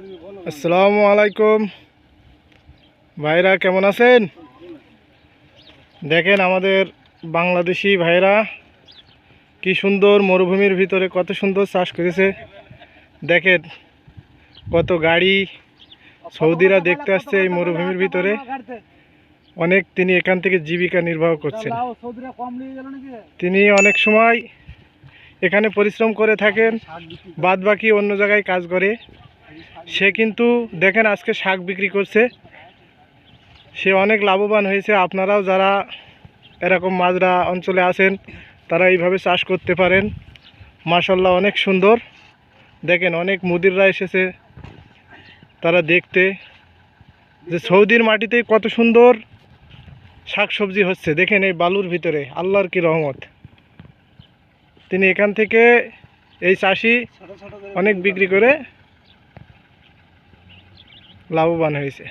আসসালামু আলাইকুম ভাইরা, কেমন আছেন? দেখেন আমাদের বাংলাদেশি ভাইরা কি সুন্দর মরুভূমির ভিতরে কত সুন্দর চাষ করেছে। দেখেন কত গাড়ি সৌদিরা দেখতে আসছে এই মরুভূমির ভিতরে। অনেক তিনি এখান থেকে জীবিকা নির্বাহ করছেন। তিনি অনেক সময় এখানে পরিশ্রম করে থাকেন, বাদ বাকি অন্য জায়গায় কাজ করে। সে কিন্তু দেখেন আজকে শাক বিক্রি করছে, সে অনেক লাভবান হয়েছে। আপনারাও যারা এরকম মাজরা অঞ্চলে আছেন তারা এইভাবে চাষ করতে পারেন। মাশাআল্লাহ অনেক সুন্দর। দেখেন অনেক মুদিররা এসেছে তারা দেখতে যে সৌদির মাটিতে কত সুন্দর শাক সবজি হচ্ছে। দেখেন এই বালুর ভিতরে আল্লাহর কি রহমত। তিনি এখান থেকে এই চাষি অনেক বিক্রি করে লাভবান হয়েছে।